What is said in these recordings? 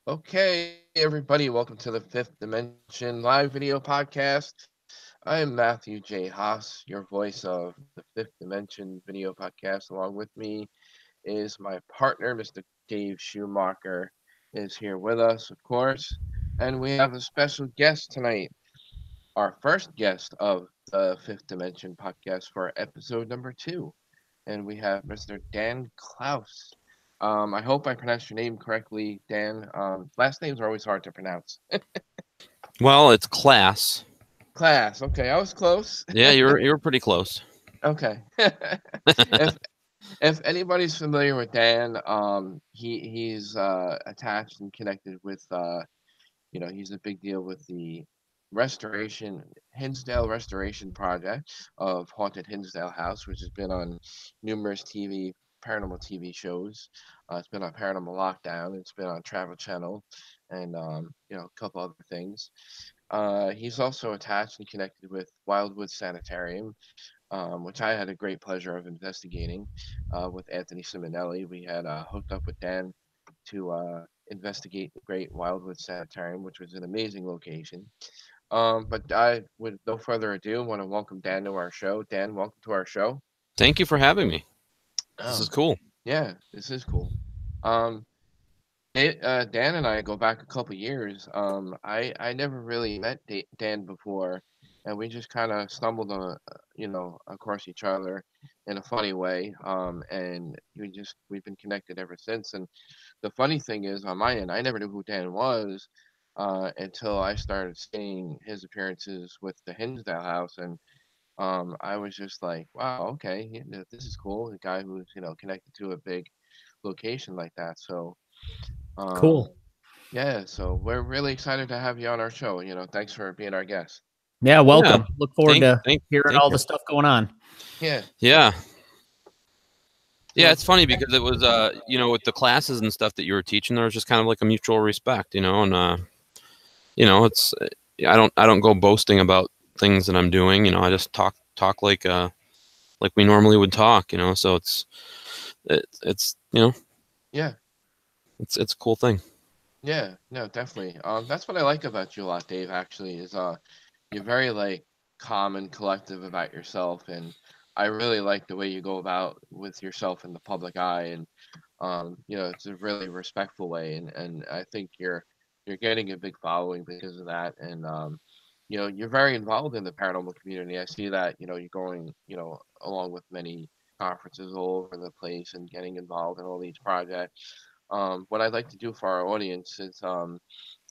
Okay, everybody, welcome to the Fifth Dimension live video podcast. I am Matthew J. Haas, your voice of the Fifth Dimension video podcast. Along with me is my partner, Mr. Dave Schumacher, is here with us, of course. And we have a special guest tonight, our first guest of the Fifth Dimension podcast for episode number 2. And we have Mr. Dan Klaes. I hope I pronounced your name correctly, Dan. Last names are always hard to pronounce. Well, it's class. Class. Okay, I was close. Yeah, you were pretty close. Okay. if if anybody's familiar with Dan, he's attached and connected with he's a big deal with the restoration Hinsdale restoration project of Haunted Hinsdale House, which has been on numerous paranormal TV shows. It's been on Paranormal Lockdown. It's been on Travel Channel, and a couple other things. He's also attached and connected with Wildwood Sanitarium, which I had a great pleasure of investigating with Anthony Simonelli. We had hooked up with Dan to investigate the Great Wildwood Sanitarium, which was an amazing location. But I, with no further ado, want to welcome Dan to our show. Dan, welcome to our show. Thank you for having me. This Oh, is cool. yeah, this is cool. Um, Dan and I go back a couple years. I never really met Dan before, and we just kind of stumbled on, across each other in a funny way. And we've been connected ever since. And the funny thing is, on my end, I never knew who Dan was, until I started seeing his appearances with the Hinsdale House, and I was just like, wow, okay, this is cool. A guy who's connected to a big location like that. So. Um, Cool. yeah, so we're really excited to have you on our show. Thanks for being our guest. Yeah, Yeah. welcome. Look forward Thank to thank hearing thank all you. the stuff going on. Yeah. Yeah. Yeah, So, it's funny because it was with the classes and stuff that you were teaching, there was just kind of like a mutual respect, and it's I don't go boasting about things that I'm doing, I just talk like we normally would talk, so it's yeah, it's a cool thing. yeah, no, definitely. That's what I like about you a lot, Dave. Actually, is you're very like calm and collective about yourself, and I really like the way you go about with yourself in the public eye, and it's a really respectful way, and I think you're getting a big following because of that, and you're very involved in the paranormal community. I see that, you're going, along with many conferences all over the place and getting involved in all these projects. What I'd like to do for our audience is,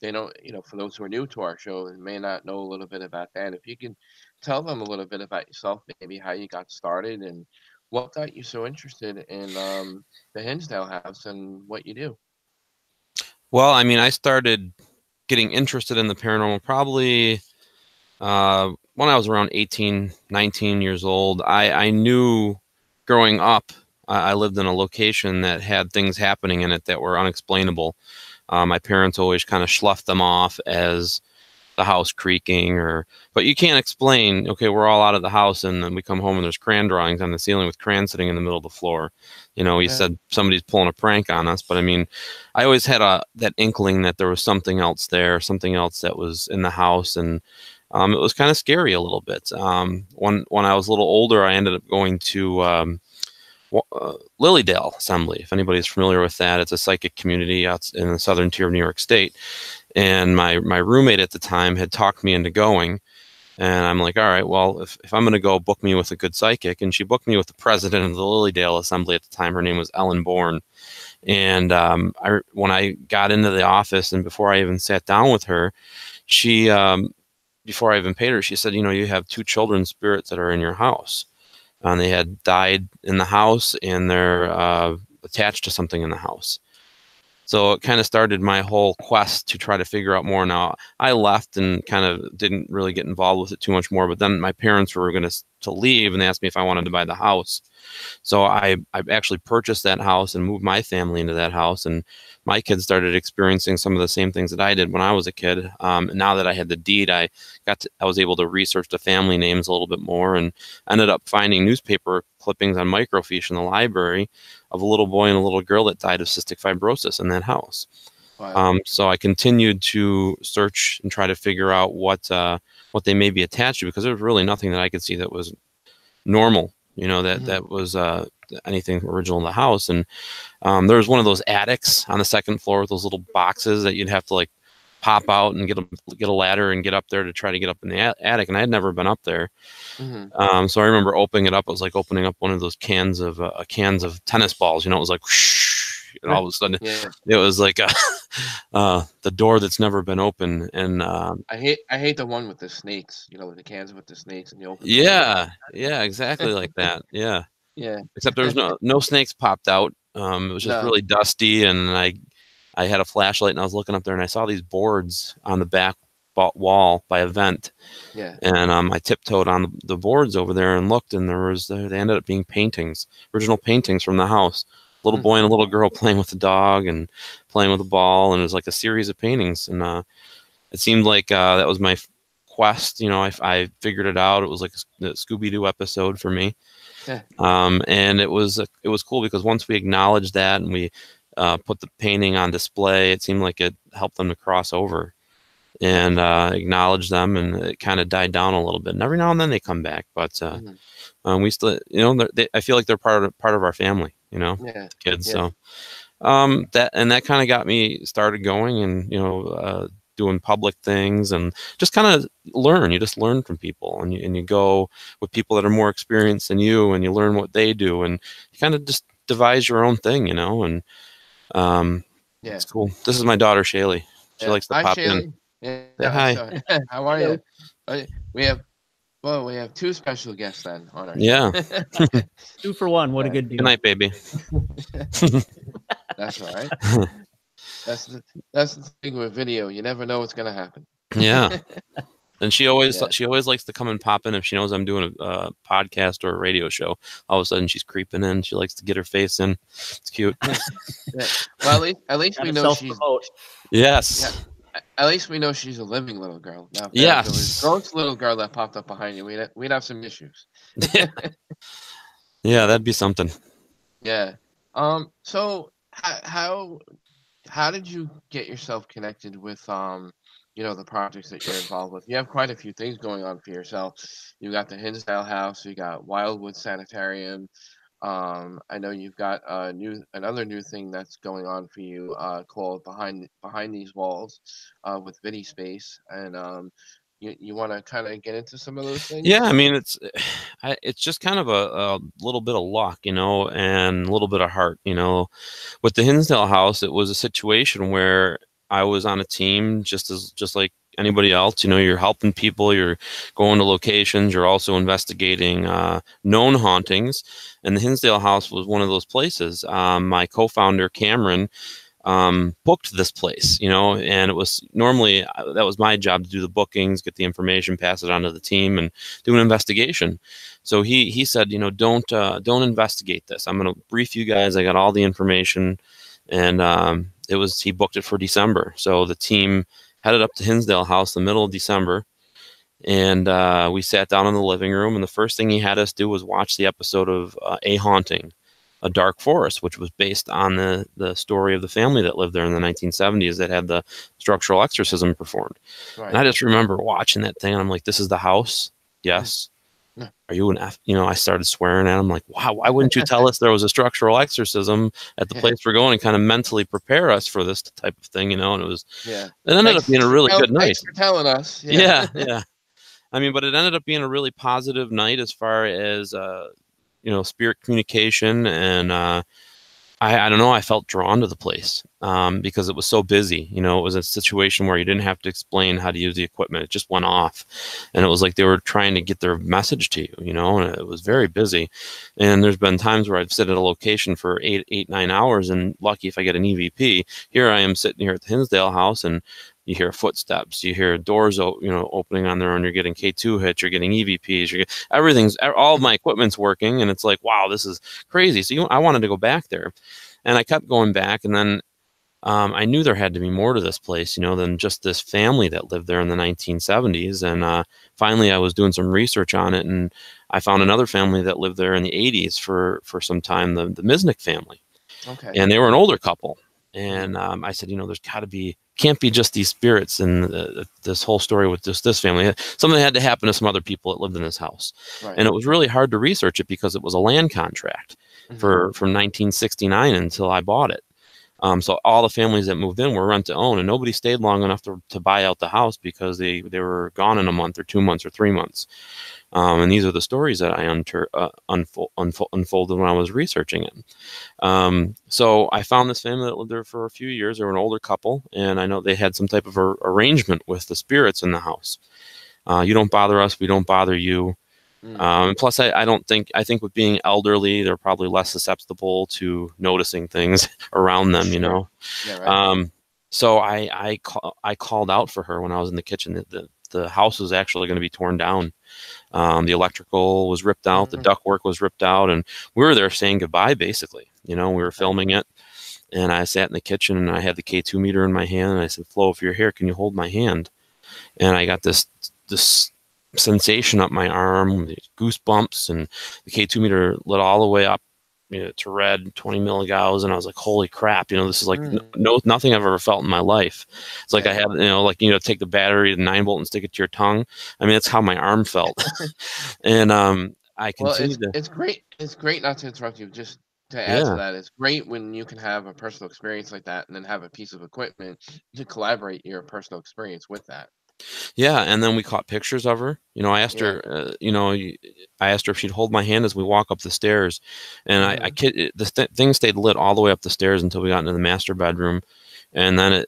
they know, for those who are new to our show and may not know a little bit about that, if you can tell them a little bit about yourself, maybe how you got started and what got you so interested in the Hinsdale House and what you do. Well, I mean, I started getting interested in the paranormal probably when I was around 18, 19 years old. I knew growing up, I lived in a location that had things happening in it that were unexplainable. My parents always kind of sloughed them off as the house creaking, but you can't explain, okay, we're all out of the house and then we come home and there's crayon drawings on the ceiling with crayons sitting in the middle of the floor. You Yeah, said somebody's pulling a prank on us, but I mean, I always had that inkling that there was something else there, something else that was in the house, and it was kind of scary a little bit. When I was a little older, I ended up going to Lilydale Assembly. If anybody's familiar with that, it's a psychic community out in the southern tier of New York State. And my roommate at the time had talked me into going. And I'm like, all right, well, if I'm going to go, book me with a good psychic. And she booked me with the president of the Lilydale Assembly at the time. Her name was Ellen Bourne. And when I got into the office and before I even sat down with her, she, before I even paid her, she said, you have 2 children's spirits that are in your house. And they had died in the house and they're attached to something in the house. So it kind of started my whole quest to try to figure out more. Now, I left and kind of didn't really get involved with it too much more, but then my parents were going to leave and they asked me if I wanted to buy the house. So I actually purchased that house and moved my family into that house, and my kids started experiencing some of the same things that I did when I was a kid. And now that I had the deed, I was able to research the family names a little bit more, and ended up finding newspaper clippings on microfiche in the library of a little boy and a little girl that died of cystic fibrosis in that house. Wow. So I continued to search and try to figure out what they may be attached to, because there was really nothing that I could see that was normal, Mhm. that was anything original in the house. And there was one of those attics on the second floor with those little boxes that you'd have to like pop out and get a ladder and get up there to try to get up in the attic. And I had never been up there. Mhm. So I remember opening it up. It was like opening up one of those cans of tennis balls. It was like, whoosh, and all of a sudden, Yeah. it was like the door that's never been open. And I hate the one with the snakes, with the cans with the snakes, and you open the lid. yeah, exactly like that. Yeah, Yeah. except there was no snakes popped out. It was just No. really dusty, and I had a flashlight and I was looking up there and I saw these boards on the back wall by a vent. Yeah. And I tiptoed on the boards over there and looked, and they ended up being paintings, original paintings from the house. Little boy Mhm. and a little girl playing with the dog and playing with a ball, and it was like a series of paintings. And it seemed like that was my quest. I figured it out. It was like a Scooby-Doo episode for me. Yeah. And it was cool because once we acknowledged that and we put the painting on display, it seemed like it helped them to cross over and acknowledge them, and it kind of died down a little bit. And every now and then they come back, but Mhm. we still, I feel like they're part of our family, Yeah. the kids. Yeah. So that kind of got me started going, and doing public things, and just kind of learn. You just learn from people, and you go with people that are more experienced than you, and you learn what they do, and you kind of just devise your own thing, and Yeah. it's cool. This is my daughter Shaylee. She Yeah. likes to Hi, pop in. Shaylee. Yeah. Say hi. So, how are Hello. you? We have we have two special guests then on our show. Yeah. 2 for 1. What a Yeah. good deal. Good night, baby. That's right. That's the thing with video. You never know what's gonna happen. Yeah. And she always Yeah. likes to come and pop in if she knows I'm doing a podcast or a radio show. All of a sudden she's creeping in. She likes to get her face in. It's cute. Yeah. Well, at least we Gotta know she's self-promote. Yes. at least we know she's a living little girl. Now, if there was Yes. a ghost little girl that popped up behind you, we'd have some issues. Yeah, that'd be something. Yeah. So how did you get yourself connected with the projects that you're involved with? You have quite a few things going on for yourself. You got the Hinsdale House, you got Wildwood Sanitarium. I know you've got another new thing that's going on for you called Behind These Walls with Vidi Space, and you want to kind of get into some of those Yeah, I things? mean it's just kind of a little bit of luck, and a little bit of heart, With the Hinsdale House, it was a situation where I was on a team just like anybody else. You're helping people, you're going to locations, you're also investigating known hauntings, and the Hinsdale House was one of those places. My co-founder Cameron booked this place, and it was normally that was my job to do the bookings, get the information, pass it on to the team, and do an investigation. So he said, don't investigate this. I'm going to brief you guys. I got all the information, and he booked it for December. So the team headed up to Hinsdale House in the middle of December, and we sat down in the living room, and the first thing he had us do was watch the episode of A Haunting, A Dark Forest, which was based on the story of the family that lived there in the 1970s that had the structural exorcism performed. Right. And I just remember watching that thing, and I'm like, this is the house? Yes. Yeah. Are you an F? I started swearing at him, like, wow, why wouldn't you tell us there was a structural exorcism at the place we're going and kind of mentally prepare us for this type of thing, and it ended up being a really good night. Thanks for telling us. Yeah. I mean, but it ended up being a really positive night as far as spirit communication, and I don't know, I felt drawn to the place because it was so busy. It was a situation where you didn't have to explain how to use the equipment. It just went off, and it was like they were trying to get their message to you, and it was very busy. And there's been times where I've sit at a location for 9 hours, and lucky if I get an EVP. Here I am sitting here at the Hinsdale House, and you hear footsteps, you hear doors, opening on their own. You're getting K2 hits, you're getting EVPs, all of my equipment's working, and it's like, wow, this is crazy. So I wanted to go back there, and I kept going back, and then I knew there had to be more to this place, than just this family that lived there in the 1970s. And finally, I was doing some research on it, and I found another family that lived there in the 80s for some time, the Misnick family. Okay. And they were an older couple. And I said, there's got to be, can't be just these spirits and this whole story with just this family. Something had to happen to some other people that lived in this house. Right. And it was really hard to research it because it was a land contract from 1969 until I bought it. So all the families that moved in were rent to own, and nobody stayed long enough to buy out the house because they were gone in a month or 2 months or 3 months. And these are the stories that I unfolded when I was researching it. So I found this family that lived there for a few years. They were an older couple, and I know they had some type of arrangement with the spirits in the house. You don't bother us, we don't bother you. Plus, I think with being elderly, they're probably less susceptible to noticing things around them, Yeah, right. So I called out for her when I was in the kitchen. The house was actually going to be torn down. The electrical was ripped out, the ductwork was ripped out, and we were there saying goodbye, basically. We were filming it, and I sat in the kitchen, and I had the K2 meter in my hand, and I said, Flo, if you're here, can you hold my hand? And I got this sensation up my arm, these goosebumps, and the K2 meter lit all the way up to red, 20 milligauss, and I was like, holy crap, this is like nothing I've ever felt in my life. It's like I had, take the battery, the 9-volt, and stick it to your tongue. I mean, that's how my arm felt. And I continued it's great. It's great, not to interrupt you, just to add to yeah. that. It's great when you can have a personal experience like that and then have a piece of equipment to collaborate your personal experience with that. Yeah, and then we caught pictures of her. I asked Yeah. her, I asked her if she'd hold my hand as we walk up the stairs, and I kid, the thing stayed lit all the way up the stairs until we got into the master bedroom, and then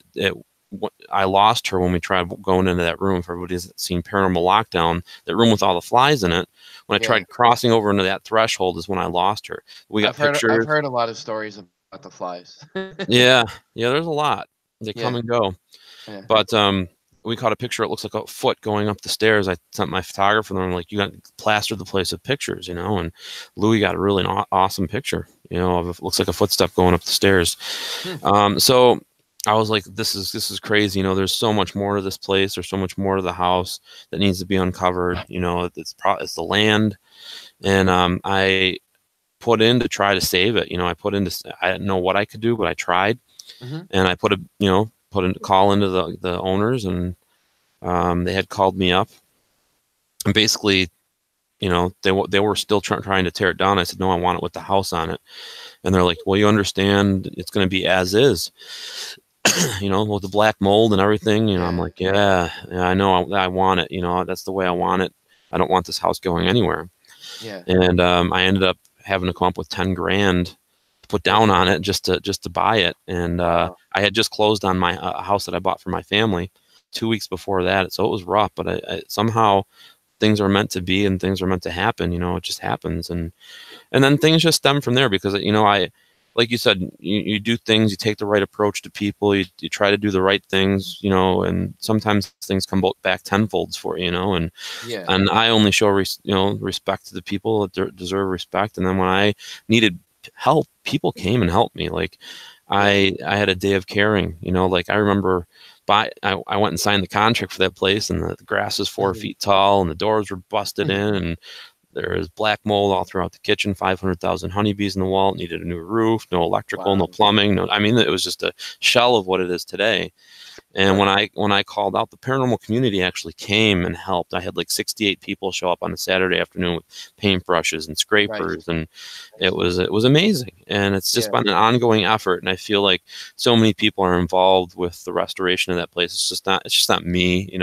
I lost her when we tried going into that room. For everybody who's seen Paranormal Lockdown, that room with all the flies in it, when I tried crossing over into that threshold is when I lost her. We got pictures. I've heard a lot of stories about the flies. Yeah, there's a lot. They come and go. Yeah. But we caught a picture. It looks like a foot going up the stairs. I sent my photographer, and I'm like, you got plastered the place with pictures, and Louis got a really awesome picture, of it looks like a footstep going up the stairs. So I was like, this is crazy. There's so much more to this place. There's so much more to the house that needs to be uncovered. It's the land, and I put in to try to save it. I didn't know what I could do, but I tried, and I put a call into the owners, and they had called me up, and basically, they were still trying to tear it down. I said, no, I want it with the house on it, and they're like, well, you understand, it's going to be as is, with the black mold and everything. I'm like, yeah, I know, I want it. That's the way I want it. I don't want this house going anywhere. Yeah. And I ended up having to come up with 10 grand to put down on it just to buy it. And I had just closed on my house that I bought for my family 2 weeks before that. So it was rough, but I somehow things are meant to be and things are meant to happen. It just happens. And then things just stem from there because, like you said, you do things, you take the right approach to people, you try to do the right things, and sometimes things come back tenfolds for you, and I only show respect to the people that deserve respect. And then when I needed help, people came and helped me. Like I had a day of caring, like I remember I went and signed the contract for that place, and the grass is 4 feet tall, and the doors were busted in, and there is black mold all throughout the kitchen, 500,000 honeybees in the wall. It needed a new roof, no electrical, no plumbing. It was just a shell of what it is today. And when I called out, the paranormal community actually came and helped. I had like 68 people show up on a Saturday afternoon with paintbrushes and scrapers, and it was amazing. And it's just been an ongoing effort. And I feel like so many people are involved with the restoration of that place. It's just not me.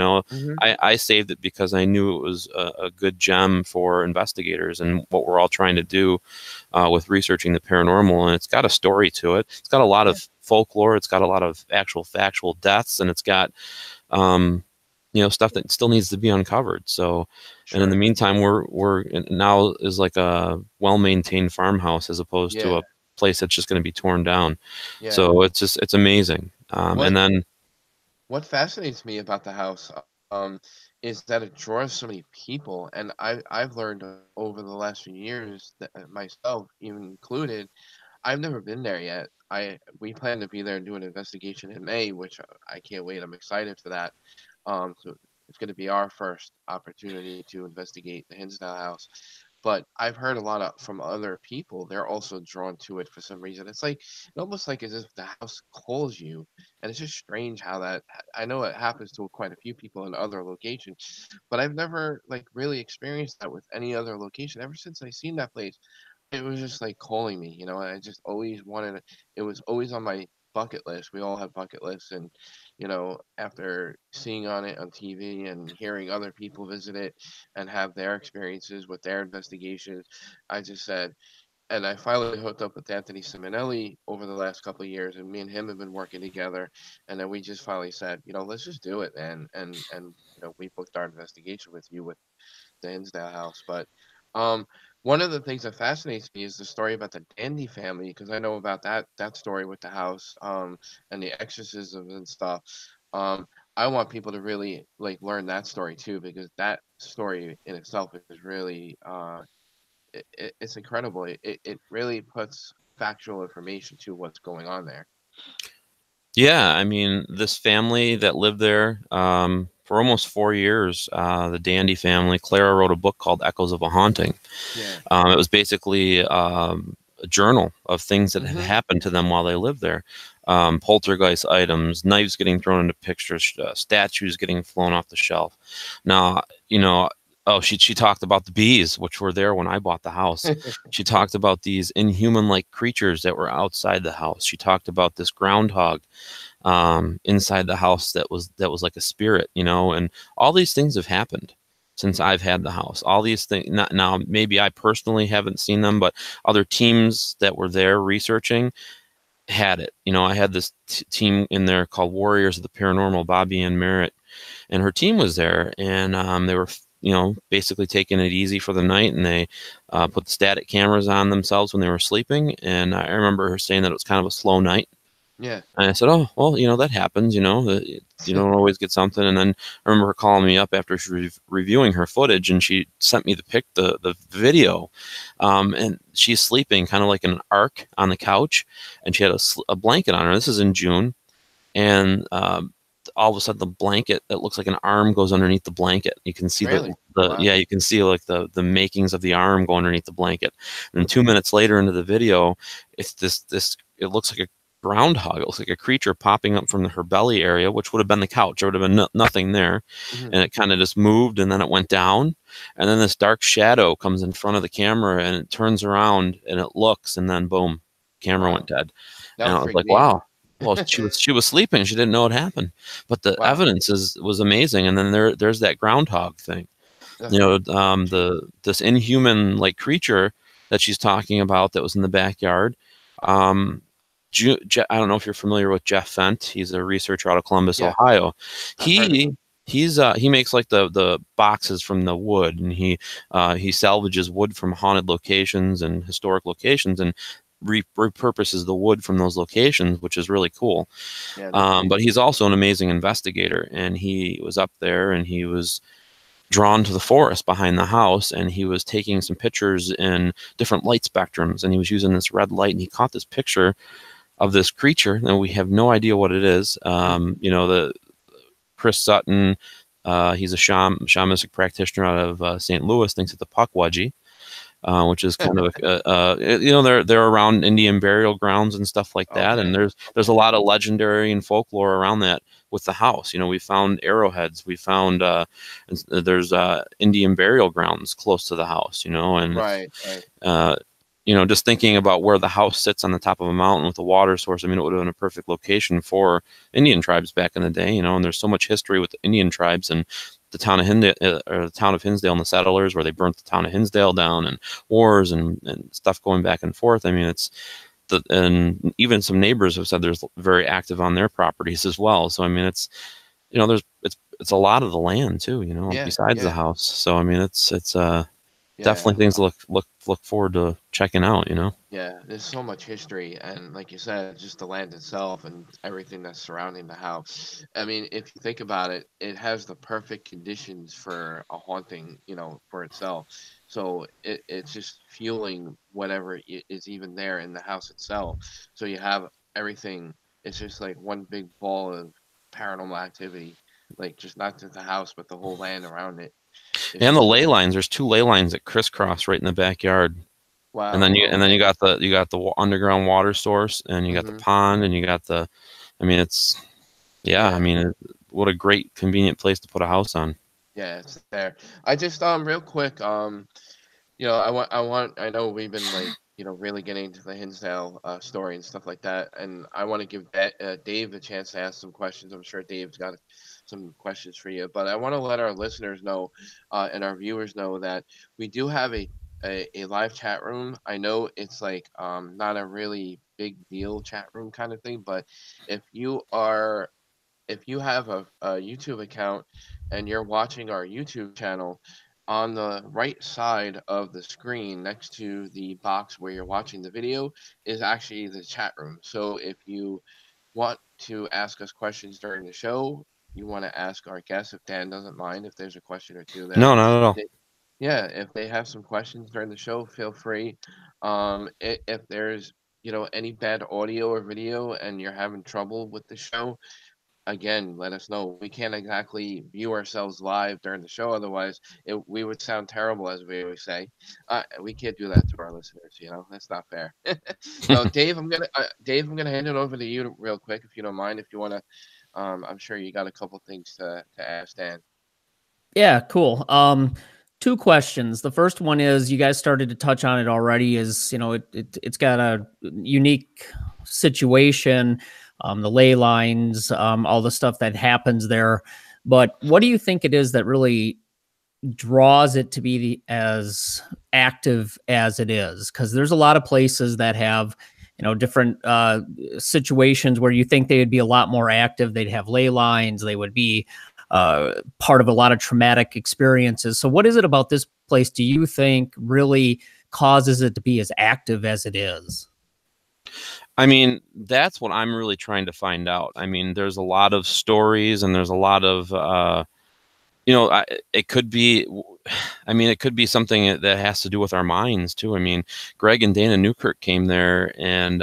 I saved it because I knew it was a good gem for investigators and what we're all trying to do with researching the paranormal. And it's got a story to it. It's got a lot of folklore. It's got a lot of actual factual deaths, and it's got stuff that still needs to be uncovered. So and in the meantime, we're now is like a well-maintained farmhouse as opposed to a place that's just going to be torn down. So it's amazing. And then what fascinates me about the house is that it draws so many people, and I've learned over the last few years that myself even included, I've never been there yet. We plan to be there and do an investigation in May, which I can't wait. I'm excited for that. So it's going to be our first opportunity to investigate the Hinsdale House. but I've heard a lot of from other people, they're also drawn to it for some reason. It's like almost like as if the house calls you, and it's just strange how that. I know it happens to quite a few people in other locations, but I've never like really experienced that with any other location. Ever since I seen that place, it was just like calling me, I just always wanted it was always on my bucket list. We all have bucket lists, and after seeing on it on TV and hearing other people visit it and have their experiences with their investigations, I just said, and I finally hooked up with Anthony Simonelli over the last couple of years, and me and him have been working together, and then we just finally said, let's just do it, man, and we booked our investigation with you with the Hinsdale House. But um, one of the things that fascinates me is the story about the Dandy family, because I know about that story with the house, and the exorcisms and stuff. Um, I want people to really like learn that story too, because that story in itself is really it's incredible. It really puts factual information to what's going on there. Yeah, I mean, this family that lived there for almost 4 years, the Dandy family, Clara wrote a book called Echoes of a Haunting. Yeah. It was basically a journal of things that had Mm-hmm. happened to them while they lived there. Poltergeist items, knives getting thrown into pictures, statues getting flown off the shelf. Now, oh, she talked about the bees, which were there when I bought the house. She talked about these inhuman-like creatures that were outside the house. She talked about this groundhog inside the house that was like a spirit, and all these things have happened since I've had the house. All these things now, maybe I personally haven't seen them, but other teams that were there researching had it. I had this team in there called Warriors of the Paranormal, Bobby Ann Merritt, and her team was there, and they were basically taking it easy for the night, and they put the static cameras on themselves when they were sleeping. And I remember her saying that it was kind of a slow night. Yeah. And I said, "Oh, well, that happens. You don't always get something." And then I remember her calling me up after she was reviewing her footage, and she sent me the video, and she's sleeping kind of like in an arc on the couch, and she had a blanket on her. This is in June, and all of a sudden the blanket that looks like an arm goes underneath the blanket. You can see Really? the Wow. yeah, you can see like the makings of the arm go underneath the blanket. And 2 minutes later into the video, it's this it looks like a groundhog. It looks like a creature popping up from her belly area, which would have been the couch. There would have been nothing there. Hmm. And it kind of just moved, and then it went down, and then this dark shadow comes in front of the camera, and it turns around and it looks, and then boom, camera went Wow. dead. That And would I was freak like, me out. wow. Well, she was sleeping. She didn't know it happened, but the Wow. evidence was amazing. And then there's that groundhog thing. That's jeez. This inhuman like creature that she's talking about that was in the backyard. Um, I don't know if you're familiar with Jeff Fent. He's a researcher out of Columbus, Yeah, Ohio. I've heard of him. He makes like the boxes from the wood, and he salvages wood from haunted locations and historic locations, and repurposes the wood from those locations, which is really cool. Yeah, that's But amazing. he's also an amazing investigator, and he was up there, and he was drawn to the forest behind the house, and he was taking some pictures in different light spectrums, and he was using this red light, and he caught this picture of this creature, and we have no idea what it is. Hmm. The Chris Sutton, he's a shamanistic practitioner out of St. Louis, thinks it's a puckwudgie, which is kind of they're around Indian burial grounds and stuff like that, and Okay. there's a Okay. lot of legendary and folklore around that with the house. We found arrowheads, we found there's Indian burial grounds close to the house, and Right. Right. uh, just thinking about where the house sits on the top of a mountain with a water source. I mean, it would have been a perfect location for Indian tribes back in the day, and there's so much history with the Indian tribes and the town of Hinsdale and the settlers, where they burnt the town of Hinsdale down, and wars and stuff going back and forth. I mean, and even some neighbors have said there's very active on their properties as well. So I mean, it's a lot of the land too, Yeah. besides the Yeah. house. So I mean, it's Yeah. definitely things to look forward to checking out. Yeah. There's so much history, and like you said, just the land itself and everything that's surrounding the house. I mean, if you think about it, it has the perfect conditions for a haunting, for itself. So it's just fueling whatever is even there in the house itself. So you have everything. It's just like one big ball of paranormal activity, like just not just the house, but the whole land around it. And the ley lines. There's 2 ley lines that crisscross right in the backyard. Wow. And then you got the underground water source, and you got the pond, and you got the. I mean, it's. Yeah, I mean, what a great convenient place to put a house on. Yeah, it's there. I just real quick, you know, I know we've been like, you know, really getting into the Hinsdale story and stuff like that, and I want to give Dave a chance to ask some questions. I'm sure Dave's got some questions for you, but I want to let our listeners know and our viewers know that we do have a live chat room. I know it's like not a really big deal chat room kind of thing, but if you have a YouTube account and you're watching our YouTube channel, on the right side of the screen next to the box where you're watching the video is actually the chat room. So if you want to ask us questions during the show, you want to ask our guests, if Dan doesn't mind, if there's a question or two there. No, not at all. Yeah, if they have some questions during the show, feel free. If there's, you know, any bad audio or video and you're having trouble with the show, again, let us know. We can't exactly view ourselves live during the show, otherwise we would sound terrible, as we always say. We can't do that to our listeners, you know. That's not fair. So, Dave, I'm gonna hand it over to you real quick, if you don't mind. If you want to, I'm sure you got a couple things to ask Dan. Yeah, cool. 2 questions. The first one is, you guys started to touch on it already, is, you know, it's got a unique situation, the ley lines, all the stuff that happens there. But what do you think it is that really draws it to be as active as it is? Because there's a lot of places that have, you know, different situations where you think they would be a lot more active. They'd have ley lines. They would be part of a lot of traumatic experiences. So what is it about this place, do you think, really causes it to be as active as it is? I mean, that's what I'm really trying to find out. I mean, there's a lot of stories, and there's a lot of, you know, it could be, I mean, it could be something that has to do with our minds too. I mean, Greg and Dana Newkirk came there, and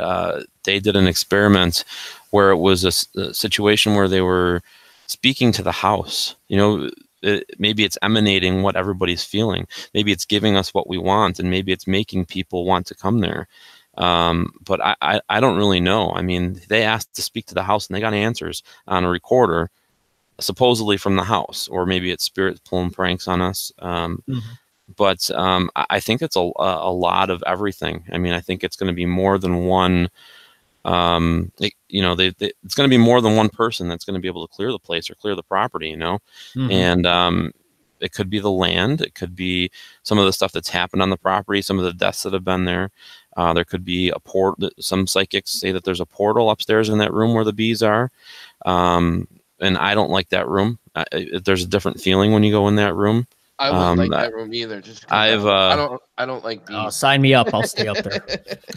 they did an experiment where it was a situation where they were speaking to the house. You know, maybe it's emanating what everybody's feeling. Maybe it's giving us what we want, and maybe it's making people want to come there. But I don't really know. I mean, they asked to speak to the house, and they got answers on a recorder, supposedly from the house, or maybe it's spirits pulling pranks on us. But I think it's a lot of everything. I mean, I think it's going to be more than one. You know, it's going to be more than one person that's going to be able to clear the place or clear the property. You know, and it could be the land. It could be some of the stuff that's happened on the property, some of the deaths that have been there. There could be a port. Some psychics say that there's a portal upstairs in that room where the bees are. And I don't like that room. There's a different feeling when you go in that room. I wouldn't like that room either. Just I don't like bees. Oh, sign me up. I'll stay up there.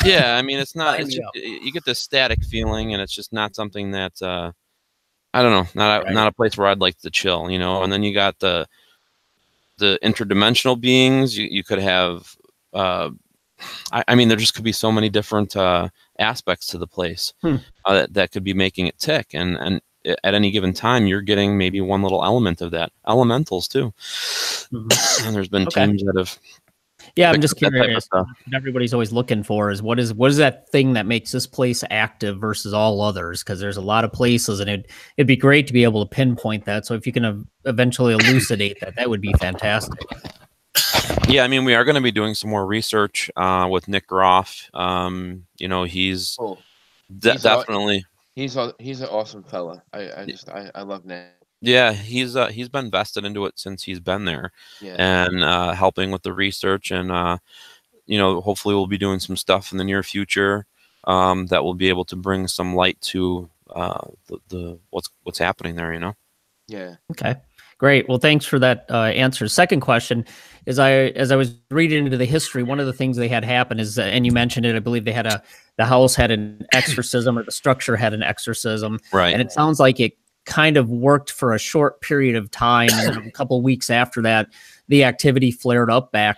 Yeah, I mean, it's not. It's just, you get this static feeling, and it's just not something that I don't know. Not a place where I'd like to chill. You know. And then you got the interdimensional beings. You could have. I mean, there just could be so many different aspects to the place that could be making it tick, and at any given time, you're getting maybe one little element of that. Elementals too. And there's been teams that have. Yeah, I'm just curious. What everybody's always looking for is what is that thing that makes this place active versus all others? Because there's a lot of places, and it'd be great to be able to pinpoint that. So if you can eventually elucidate that, that would be fantastic. Yeah, I mean, we are going to be doing some more research with Nick Groff. You know, he's definitely. He's an awesome fella. I love Nick. Yeah, he's been vested into it since he's been there, and helping with the research, and you know, hopefully we'll be doing some stuff in the near future that will be able to bring some light to the what's happening there. You know. Yeah. Okay. Great. Well, thanks for that answer. Second question is, as I was reading into the history, one of the things they had happen is, and you mentioned it, I believe the house had an exorcism, or the structure had an exorcism, right? And it sounds like it kind of worked for a short period of time, and then a couple of weeks after that, the activity flared up back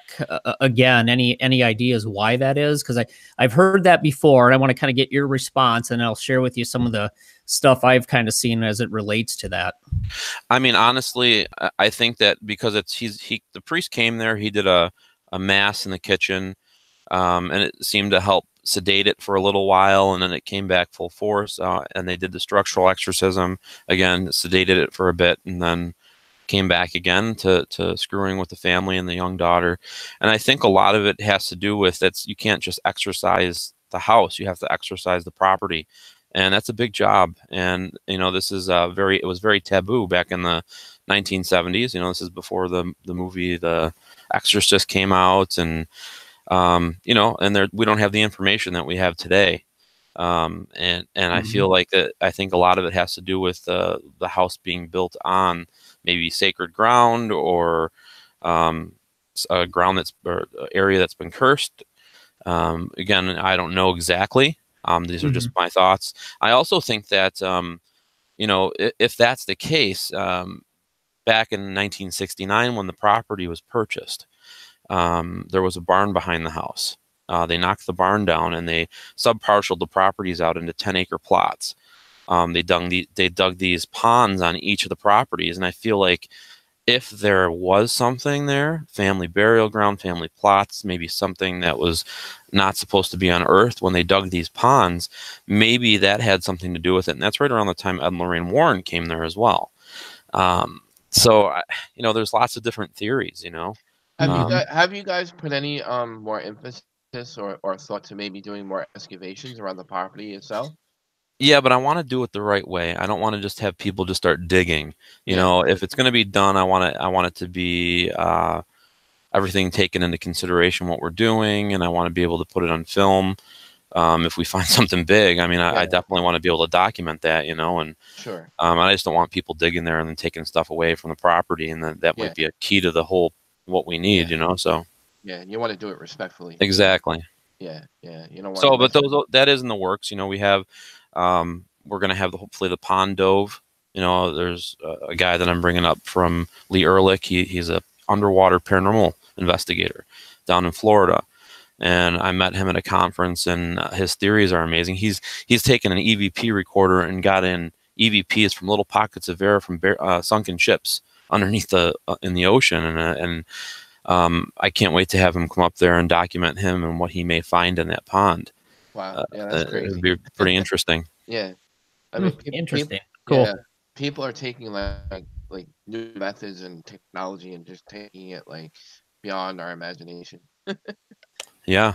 again. Any ideas why that is? Because I've heard that before, and I want to kind of get your response, and I'll share with you some of the stuff I've kind of seen as it relates to that. I mean, honestly, I think that because the priest came there, he did a mass in the kitchen, and it seemed to help sedate it for a little while, and then it came back full force, and they did the structural exorcism again, sedated it for a bit, and then came back again to screwing with the family and the young daughter. And I think a lot of it has to do with you can't just exorcise the house, you have to exorcise the property, and that's a big job. And this is it was very taboo back in the 1970s. This is before the movie The Exorcist came out, and and we don't have the information that we have today. And I feel like I think a lot of it has to do with the house being built on maybe sacred ground, or a ground or area that's been cursed. Again, I don't know exactly. These are just my thoughts. I also think that, if that's the case, back in 1969, when the property was purchased, there was a barn behind the house. They knocked the barn down, and they subparceled the properties out into 10-acre plots. They dug these ponds on each of the properties, and I feel like if there was something there, family burial ground, family plots, maybe something that was not supposed to be unearthed when they dug these ponds, maybe that had something to do with it. And that's right around the time Ed and Lorraine Warren came there as well. So there's lots of different theories. Have you guys put any more emphasis or thought to maybe doing more excavations around the property itself? Yeah, but I want to do it the right way. I don't want to just have people just start digging. Yeah. If it's going to be done, I want it to be everything taken into consideration, what we're doing, and I want to be able to put it on film. If we find something big, I mean, I definitely want to be able to document that, and Sure. I just don't want people digging there and then taking stuff away from the property, and that might be a key to the whole what we need, so. Yeah, you want to do it respectfully. Exactly. Yeah, you don't want. So, but that is in the works. We have. We're going to have hopefully the pond dove. There's a guy that I'm bringing up from Lee Ehrlich. He's a underwater paranormal investigator down in Florida, and I met him at a conference, and his theories are amazing. He's taken an EVP recorder and got in EVPs from little pockets of air from sunken ships underneath in the ocean, and I can't wait to have him come up there and document him and what he may find in that pond. Wow, yeah, that's crazy. It'd be pretty interesting. Yeah, I mean, interesting. Cool. Yeah, people are taking like new methods and technology and just taking it like beyond our imagination. Yeah,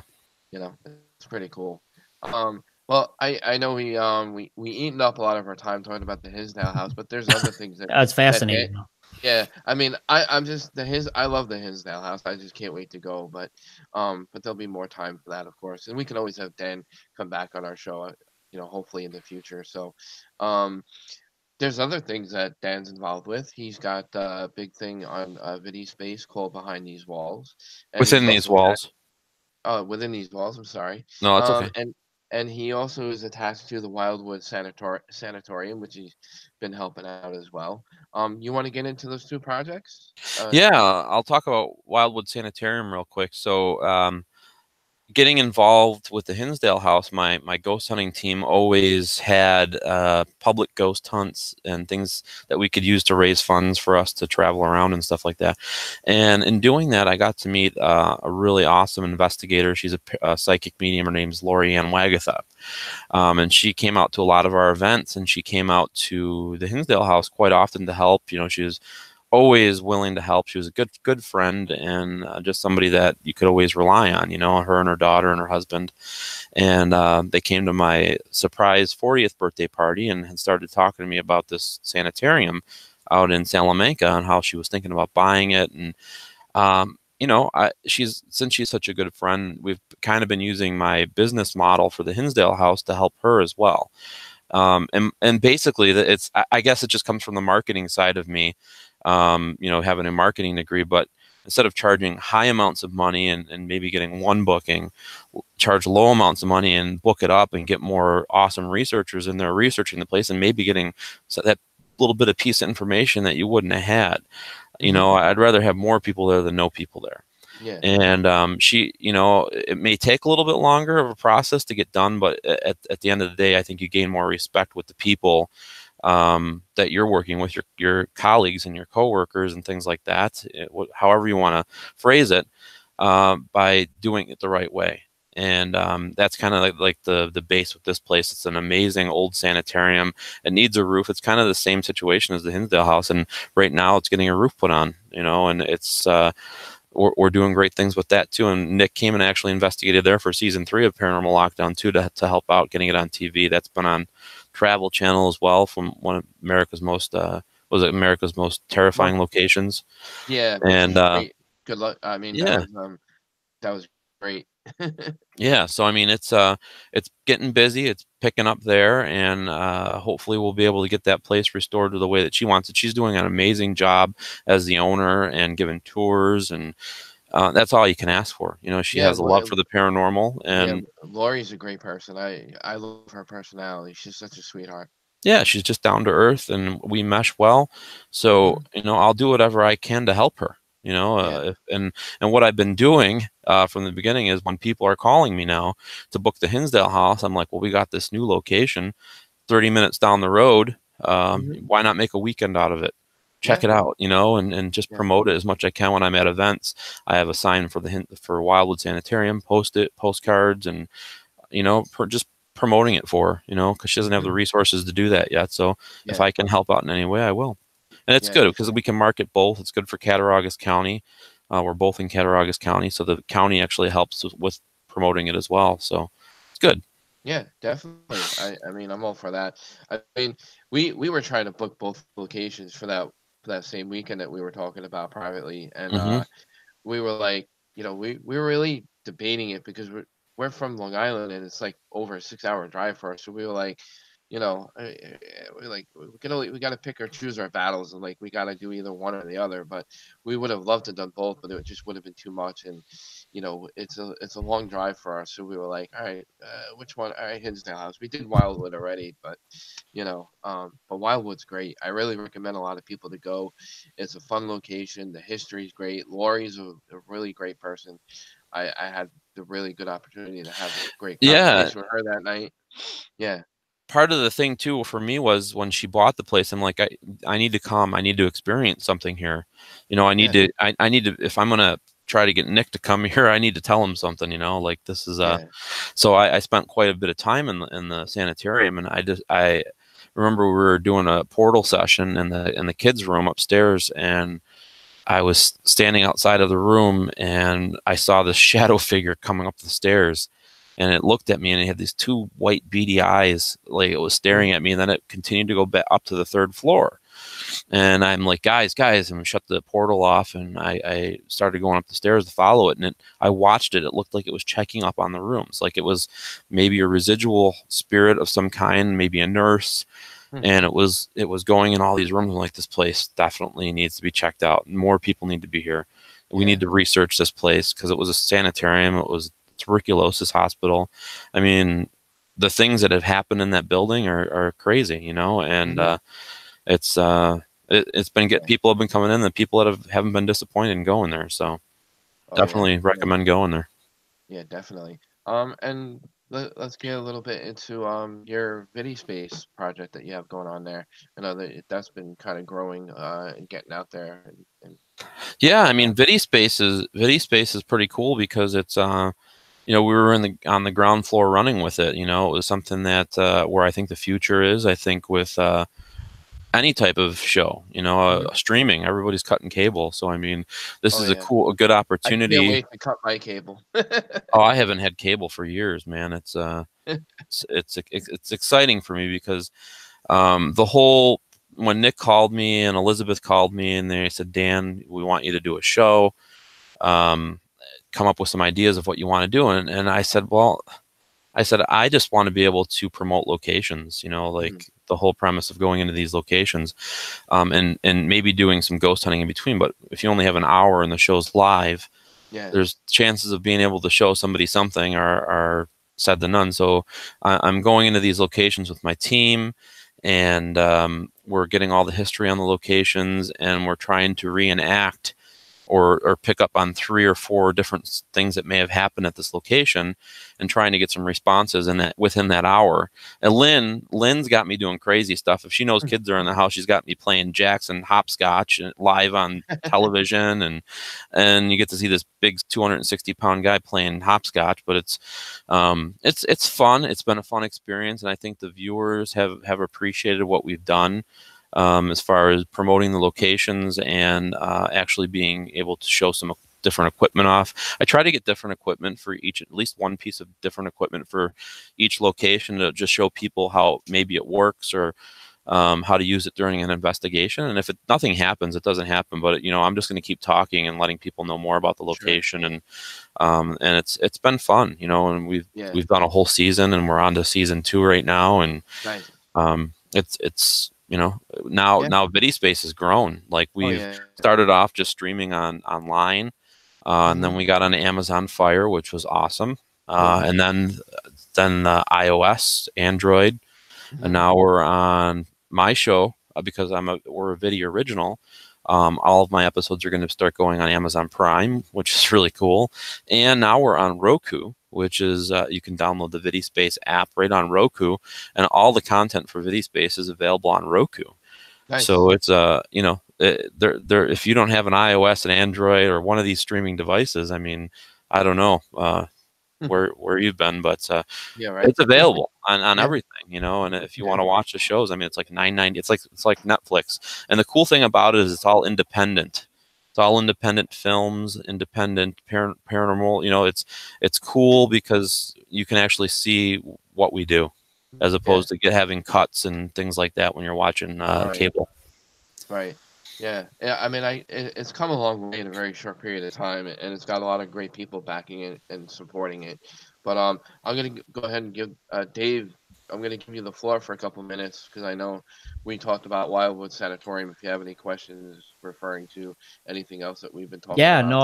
it's pretty cool. Well, I know we eaten up a lot of our time talking about the Hinsdale House, but there's other things that that's fascinating. Yeah, I mean, I love the Hinsdale House. I just can't wait to go, but there'll be more time for that, of course, and we can always have Dan come back on our show, hopefully in the future. So, there's other things that Dan's involved with. He's got a big thing on Vidi Space called Behind These Walls. Within these walls. Within these walls. I'm sorry. No, that's okay. And he also is attached to the Wildwood Sanatorium, which he's been helping out as well. You want to get into those two projects? Yeah, I'll talk about Wildwood Sanitarium real quick. So, getting involved with the Hinsdale House, my ghost hunting team always had public ghost hunts and things that we could use to raise funds for us to travel around and stuff like that. And in doing that, I got to meet a really awesome investigator. She's a psychic medium. Her name's Lori Ann Wagatha. And she came out to a lot of our events, and she came out to the Hinsdale House quite often to help. She was always willing to help. She was a good friend, and just somebody that you could always rely on, her and her daughter and her husband. And they came to my surprise 40th birthday party and had started talking to me about this sanitarium out in Salamanca and how she was thinking about buying it. And since she's such a good friend, we've kind of been using my business model for the Hinsdale House to help her as well. And basically I guess it just comes from the marketing side of me. Having a marketing degree, but instead of charging high amounts of money and maybe getting one booking, charge low amounts of money and book it up and get more awesome researchers in there researching the place, and maybe getting that little bit of piece of information that you wouldn't have had. You Mhm. know, I'd rather have more people there than no people there. Yeah. And she, you know, it may take a little bit longer of a process to get done, but at the end of the day, I think you gain more respect with the people that you're working with, your colleagues and your coworkers and things like that, however you want to phrase it, by doing it the right way. And that's kind of like the base with this place. It's an amazing old sanitarium. It needs a roof. It's kind of the same situation as the Hinsdale House, and right now it's getting a roof put on. You know, and it's we're doing great things with that too. And Nick came and actually investigated there for season 3 of Paranormal Lockdown too, to help out getting it on TV. That's been on Travel Channel as well, from one of America's most America's most terrifying locations. Yeah, which And is great. Good luck. I mean, yeah, that was great. yeah. So I mean, it's getting busy. It's picking up there, and hopefully we'll be able to get that place restored to the way that she wants it. She's doing an amazing job as the owner and giving tours, and that's all you can ask for. You know, she Yeah, has a love for the paranormal, yeah, and Lori's a great person. I love her personality. She's such a sweetheart. yeah, she's just down to earth, and we mesh well. So, Mhm. you know, I'll do whatever I can to help her. You know, Yeah. and what I've been doing from the beginning is, when people are calling me now to book the Hinsdale House, I'm like, well, we got this new location 30 minutes down the road. Mhm. Why not make a weekend out of it? Check Yeah. it out, you know, and just Yeah. promote it as much as I can when I'm at events. I have a sign for for Wildwood Sanitarium, post it, postcards, and you know, just promoting it for her, you know, because she doesn't have the Mhm. resources to do that yet. So if Yeah. I can help out in any way, I will. And it's Yeah. good because we can market both. It's good for Cattaraugus County. We're both in Cattaraugus County, so the county actually helps with promoting it as well. So it's good. Yeah, definitely. I mean, I'm all for that. I mean, we were trying to book both locations for that same weekend that we were talking about privately, and Hmm. we were like, we were really debating it because we're from Long Island and it's like over a 6 hour drive for us. So we were like, we're like we gotta pick or choose our battles, and like we gotta do either one or the other. But we would have loved to done both, but it just would have been too much. And it's a long drive for us. So we were like, all right, which one? All right, Hinsdale House. We did Wildwood already, but but Wildwood's great. I really recommend a lot of people to go. It's a fun location. The history's great. Lori's a really great person. I had the really good opportunity to have a great Yeah. conversation with her that night. Yeah, Part of the thing too for me was, when she bought the place, I'm like, I need to come. I need to experience something here. You know, yeah, I need to, if I'm going to try to get Nick to come here, I need to tell him something, you know, like this is yeah. so I spent quite a bit of time in the sanitarium, and I remember we were doing a portal session in the kids' room upstairs, and I was standing outside of the room, and I saw this shadow figure coming up the stairs, and it looked at me, and it had these two white beady eyes, like it was staring Mm, at me, and then it continued to go back up to the 3rd floor. And I'm like, guys, and we shut the portal off, and I started going up the stairs to follow it, and I watched it. It looked like it was checking up on the rooms, like it was maybe a residual spirit of some kind, maybe a nurse, mm, and it was going in all these rooms. I'm like, this place definitely needs to be checked out. More people need to be here. We yeah, need to research this place, because it was a sanitarium. It was a tuberculosis hospital. I mean, the things that have happened in that building are crazy, you know, and mhm, it's it's been yeah. people have been coming in, the people that haven't been disappointed in going there. So Oh yeah, definitely yeah, recommend going there. yeah, definitely. And let's get a little bit into your Vidi Space project that you have going on there. I know that's been kind of growing and getting out there and Yeah, I whatnot. mean, Vidi Space is pretty cool, because it's you know, we were on the ground floor running with it. You know, it was something that where I think the future is. I think with any type of show, you know, Mhm. streaming, everybody's cutting cable. So I mean, this Oh is yeah, a good I can't opportunity. wait to cut my cable. Oh, I haven't had cable for years, man. It's exciting for me, because the whole when Nick called me and Elizabeth called me, and they said, Dan, we want you to do a show. Um, Come up with some ideas of what you want to do, and I said, well, I just want to be able to promote locations, you know, Mhm. like the whole premise of going into these locations, and maybe doing some ghost hunting in between. But if you only have an hour and the show's live, Yeah. there's chances of being able to show somebody something are said to none. So I'm going into these locations with my team, and we're getting all the history on the locations, and we're trying to reenact or pick up on 3 or 4 different things that may have happened at this location, and trying to get some responses in that within that hour. And Lynn's got me doing crazy stuff. If she knows kids are in the house, she's got me playing Jackson hopscotch live on television, and you get to see this big 260-pound guy playing hopscotch. But it's fun. It's been a fun experience, and I think the viewers have appreciated what we've done. As far as promoting the locations and actually being able to show some different equipment off. I try to get different equipment for each, at least one piece of different equipment for each location, to just show people how maybe it works, or how to use it during an investigation. And if nothing happens, it doesn't happen. But I'm just going to keep talking and letting people know more about the location. Sure. And it's been fun, and we've done a whole season, and we're on to season 2 right now. And nice. It's now VidiSpace has grown. Like we've started off just streaming online, and then we got on Amazon Fire, which was awesome. And then iOS, Android, and now we're on my show because we're a video original. All of my episodes are going to start going on Amazon Prime, which is really cool. And now we're on Roku, which is you can download the VidiSpace app right on Roku, and all the content for VidiSpace is available on Roku. Nice. So it's if you don't have an iOS, an Android, or one of these streaming devices, I mean, I don't know where you've been, but it's available on everything, and if you want to watch the shows, I mean, it's like $9.90. It's like Netflix. And the cool thing about it is it's all independent. It's all independent films, independent paranormal. It's cool because you can actually see what we do, as opposed to having cuts and things like that when you're watching cable. Right. Yeah. I mean, it's come a long way in a very short period of time, and it's got a lot of great people backing it and supporting it. But I'm gonna go ahead and give Dave. I'm gonna give you the floor for a couple minutes, because I know we talked about Wildwood Sanatorium. If you have any questions referring to anything else that we've been talking about. Yeah, no,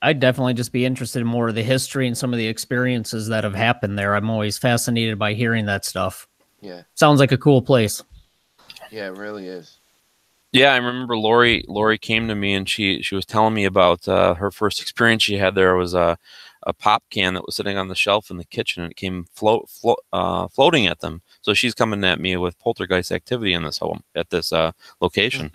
I'd definitely just be interested in more of the history and some of the experiences that have happened there. I'm always fascinated by hearing that stuff. Yeah. Sounds like a cool place. Yeah, it really is. Yeah, I remember Lori came to me, and she was telling me about her first experience she had there. Was a pop can that was sitting on the shelf in the kitchen, and it came floating at them. So she's coming at me with poltergeist activity in this home at this location.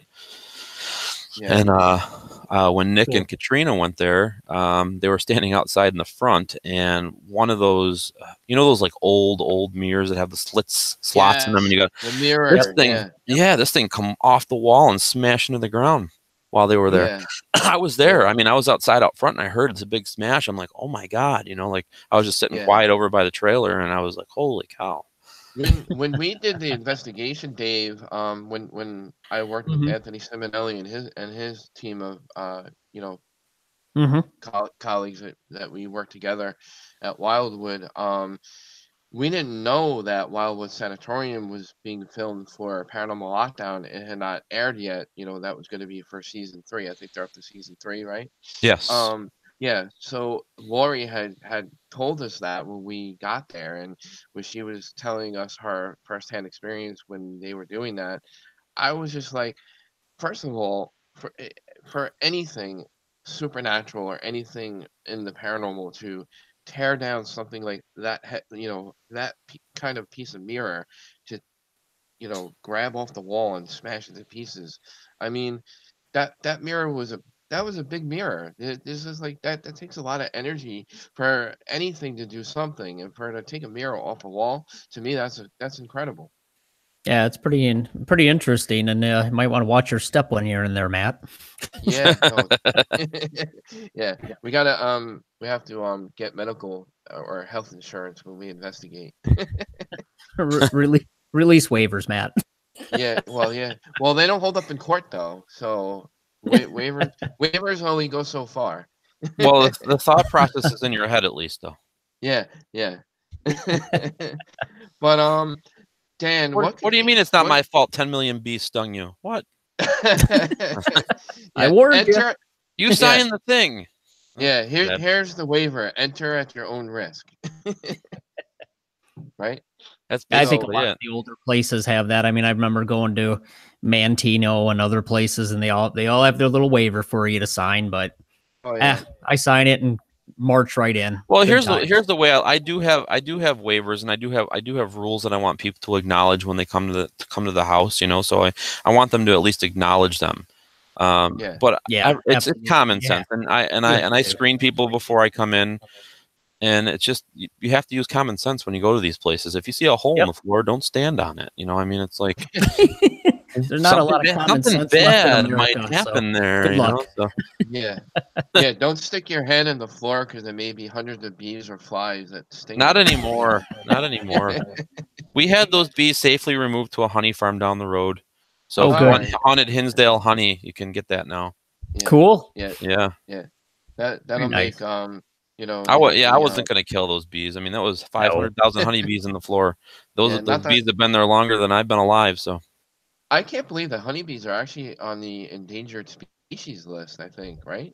Yeah. And when Nick and Katrina went there, they were standing outside in the front, and one of those, those like old mirrors that have the slots in them, and you got the mirror. This thing, this thing come off the wall and smash into the ground while they were there. Yeah. I was there. I mean, I was outside out front, and I heard it's a big smash. I'm like, oh my God, like I was just sitting quiet over by the trailer, and I was like, holy cow. When we did the investigation, Dave, when I worked with Anthony Simonelli and his team of colleagues that we worked together at Wildwood, we didn't know that Wildwood Sanatorium was being filmed for Paranormal Lockdown. It had not aired yet. That was going to be for season 3. I think they're up to season 3, right? Yes. Yeah, so Lori had told us that when we got there, and when she was telling us her firsthand experience when they were doing that, I was just like, first of all, for anything supernatural or anything in the paranormal to tear down something like that, that kind of piece of mirror to, grab off the wall and smash it to pieces. I mean, that mirror was a big mirror. This is like that takes a lot of energy for anything to do something, and for it to take a mirror off a wall, to me, that's incredible. Yeah, it's pretty interesting, and you might want to watch your step when you're in there, Matt. Yeah, no. Yeah, we have to get medical or health insurance when we investigate. Release waivers, Matt. Yeah, well, they don't hold up in court though, so waivers only go so far. Well, the thought process is in your head at least, though. Yeah. But Dan, what do you mean it's not my fault? 10 million bees stung you. What? I warned you. You signed the thing. Yeah, here's the waiver. Enter at your own risk. Right? That's I think a basically lot it. of the older places have that. I mean, I remember going to Mantino and other places, and they all have their little waiver for you to sign. But Oh yeah. I sign it and march right in. Well, Good here's times. the way I do have waivers, and I do have rules that I want people to acknowledge when they come to the house. You know, so I want them to at least acknowledge them. Yeah. But Yeah, it's absolutely. common Yeah. sense, and I screen people before I come in, and it's just you have to use common sense when you go to these places. If you see a hole in Yep. the floor, don't stand on it. You know, I mean, it's like There's not a lot of common something sense left in bad might America, so happen there. good You know, luck. so. Yeah. Yeah, don't stick your hand in the floor because there may be hundreds of bees or flies that sting Not you. anymore. Not anymore. We had those bees safely removed to a honey farm down the road. So Oh, if you good. want Alright. haunted Hinsdale honey, you can get that now. Yeah. Cool. Yeah. Yeah. Yeah. Very That'll make nice. I the wasn't gonna kill those bees. I mean, that was No. 500,000 honeybees in the floor. yeah, Those not that bees have been there longer than I've been alive. So I can't believe that honeybees are actually on the endangered species list, I think, right?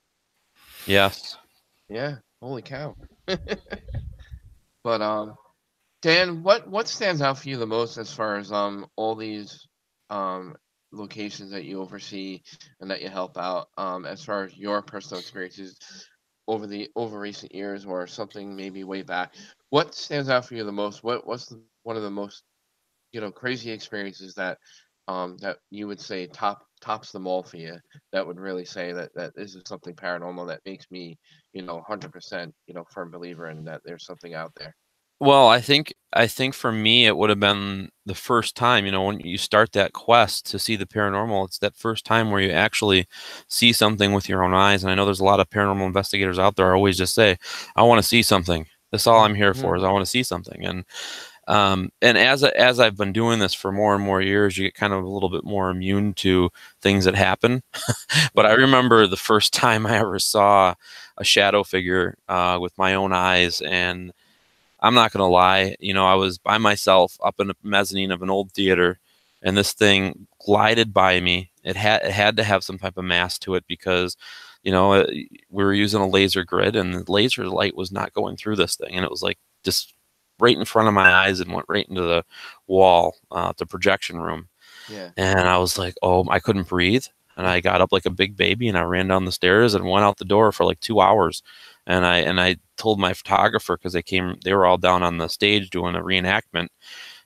yes. Yeah. Holy cow. But Dan, what stands out for you the most as far as all these um locations that you oversee and that you help out as far as your personal experiences over recent years or something maybe way back? What stands out for you the most? One of the most crazy experiences that you would say tops them all for you, that would really say that this is something paranormal that makes me 100% firm believer in that there's something out there. Well, I think for me it would have been the first time, you know, when you start that quest to see the paranormal, it's that first time where you actually see something with your own eyes. And I know there's a lot of paranormal investigators out there who always just say, I want to see something. That's all I'm here Hmm. for is I want to see something. And as I've been doing this for more and more years, you get kind of a little bit more immune to things that happen. But I remember the first time I ever saw a shadow figure with my own eyes, and I'm not gonna lie, you know, I was by myself up in a mezzanine of an old theater, and this thing glided by me. It had to have some type of mass to it because, you know, we were using a laser grid, and the laser light was not going through this thing, and it was like just right in front of my eyes and went right into the wall, the projection room. Yeah. And I was like, oh, I couldn't breathe. And I got up like a big baby and I ran down the stairs and went out the door for like 2 hours. And I told my photographer, because they were all down on the stage doing a reenactment.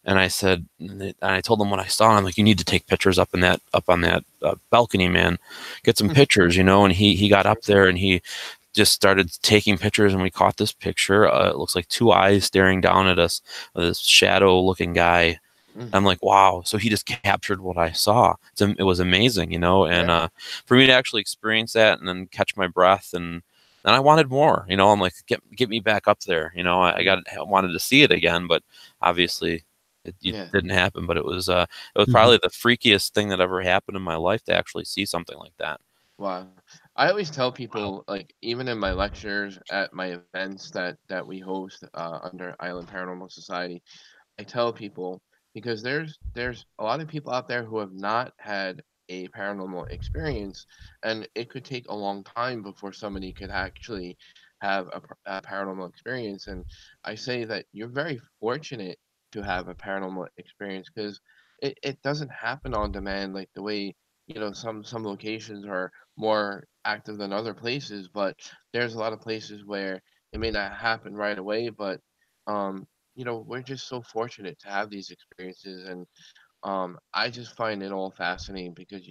And I said, and I told them what I saw. And I'm like, you need to take pictures up on that balcony, man. Get some pictures, you know. And he got up there and he just started taking pictures, and we caught this picture. It looks like two eyes staring down at us, this shadow-looking guy. I'm like, wow. So he just captured what I saw. It was amazing, you know. And Yeah. for me to actually experience that and then catch my breath, and I wanted more, you know. I'm like, get me back up there, you know. I wanted to see it again, but obviously it Yeah. didn't happen. But it was probably the freakiest thing that ever happened in my life to actually see something like that. Wow. I always tell people, like, even in my lectures at my events that we host under Island Paranormal Society, I tell people, because there's a lot of people out there who have not had a paranormal experience, and it could take a long time before somebody could actually have a paranormal experience. And I say that you're very fortunate to have a paranormal experience because it doesn't happen on demand like the way some locations are more active than other places, but there's a lot of places where it may not happen right away, but we're just so fortunate to have these experiences. And I just find it all fascinating because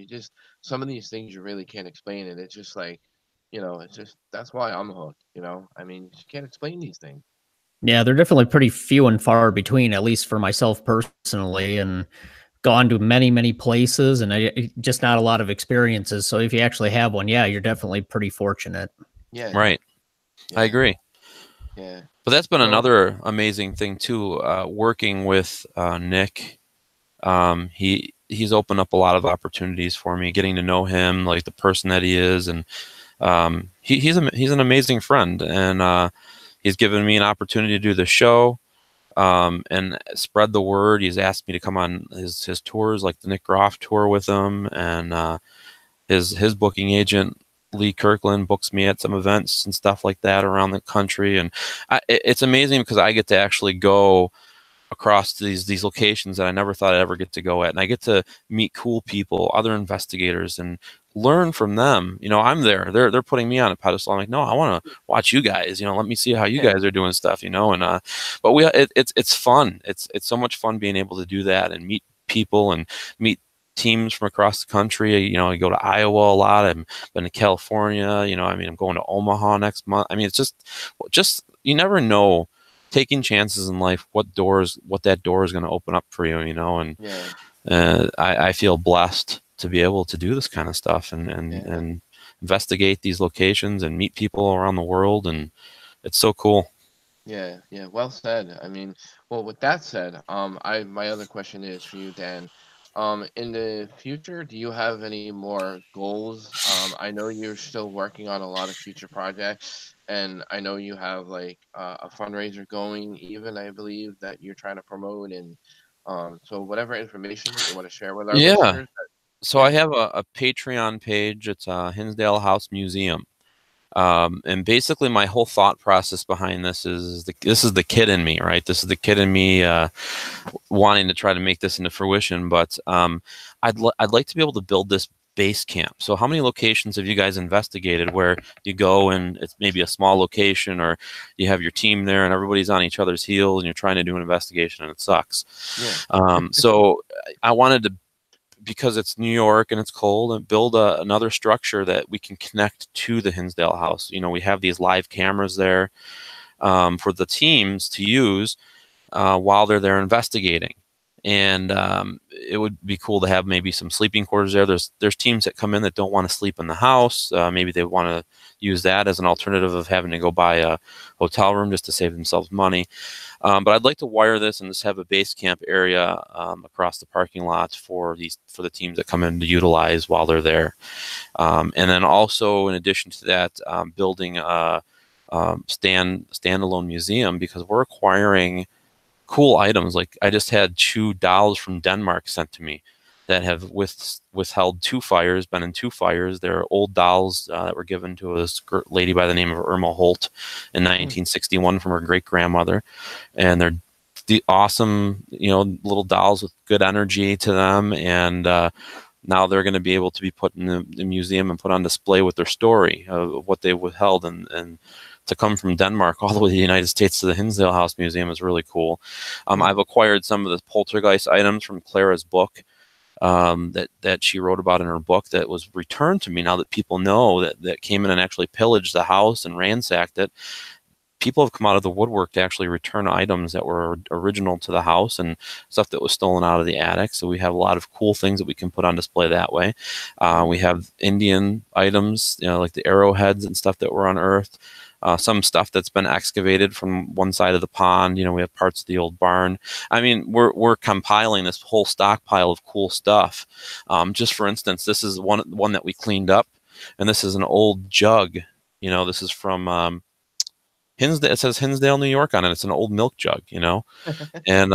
some of these things you really can't explain, and it's just like, it's just that's why I'm hooked. I mean, you can't explain these things. Yeah, they're definitely pretty few and far between, at least for myself personally, and gone to many, many places, and just not a lot of experiences. So if you actually have one, yeah, you're definitely pretty fortunate. Yeah, Right. I yeah, agree. yeah. But that's been So another amazing thing too. Working with Nick, he's opened up a lot of opportunities for me. Getting to know him, like the person that he is, and he's an amazing friend, and he's given me an opportunity to do the show and spread the word. He's asked me to come on his tours, like the Nick Groff tour with him, and his booking agent Lee Kirkland books me at some events and stuff like that around the country. And it's amazing because I get to actually go across these locations that I never thought I'd ever get to go at, and I get to meet cool people, other investigators, and learn from them. You know, I'm there. They're putting me on a pedestal. I'm like, no, I want to watch you guys. You know, let me see how you guys are doing stuff. You know, and but it's fun. It's so much fun being able to do that and meet people and meet teams from across the country. You know, I go to Iowa a lot. I've been to California. You know, I mean, I'm going to Omaha next month. I mean, it's just you never know. Taking chances in life, what that door is going to open up for you, you know, and I feel blessed to be able to do this kind of stuff and investigate these locations and meet people around the world, and it's so cool. Yeah, yeah, well said. I mean, well, with that said, my other question is for you, Dan. In the future, do you have any more goals? I know you're still working on a lot of future projects, and I know you have like a fundraiser going, even I believe that you're trying to promote, and so whatever information that you want to share with our Yeah. listeners. So I have a Patreon page. It's Hinsdale House Museum. And basically my whole thought process behind this is this is the kid in me, right? This is the kid in me wanting to try to make this into fruition. But I'd like to be able to build this base camp. So how many locations have you guys investigated where you go and it's maybe a small location, or you have your team there and everybody's on each other's heels and you're trying to do an investigation and it sucks? Yeah. So I wanted to, because it's New York and it's cold, and build another structure that we can connect to the Hinsdale House. You know, we have these live cameras there for the teams to use while they're there investigating. And it would be cool to have maybe some sleeping quarters there. There's teams that come in that don't want to sleep in the house. Maybe they want to use that as an alternative of having to go buy a hotel room just to save themselves money. But I'd like to wire this and just have a base camp area across the parking lot for the teams that come in to utilize while they're there. And then also, in addition to that, building a standalone museum, because we're acquiring cool items. Like I just had 2 dolls from Denmark sent to me that have withheld 2 fires, been in 2 fires. They're old dolls that were given to a lady by the name of Irma Holt in 1961 from her great grandmother, and they're the awesome, you know, little dolls with good energy to them, and now they're going to be able to be put in the museum and put on display with their story of what they withheld, and to come from Denmark all the way to the United States to the Hinsdale House Museum is really cool. I've acquired some of the poltergeist items from Clara's book that she wrote about in her book that was returned to me now that people know that came in and actually pillaged the house and ransacked it. People have come out of the woodwork to actually return items that were original to the house and stuff that was stolen out of the attic. So we have a lot of cool things that we can put on display that way. We have Indian items, you know, like the arrowheads and stuff that were unearthed. Some stuff that's been excavated from one side of the pond. You know, we have parts of the old barn. I mean, we're compiling this whole stockpile of cool stuff. Just for instance, this is one that we cleaned up, and this is an old jug. You know, this is from Hinsdale. It says Hinsdale, New York on it. It's an old milk jug. You know, and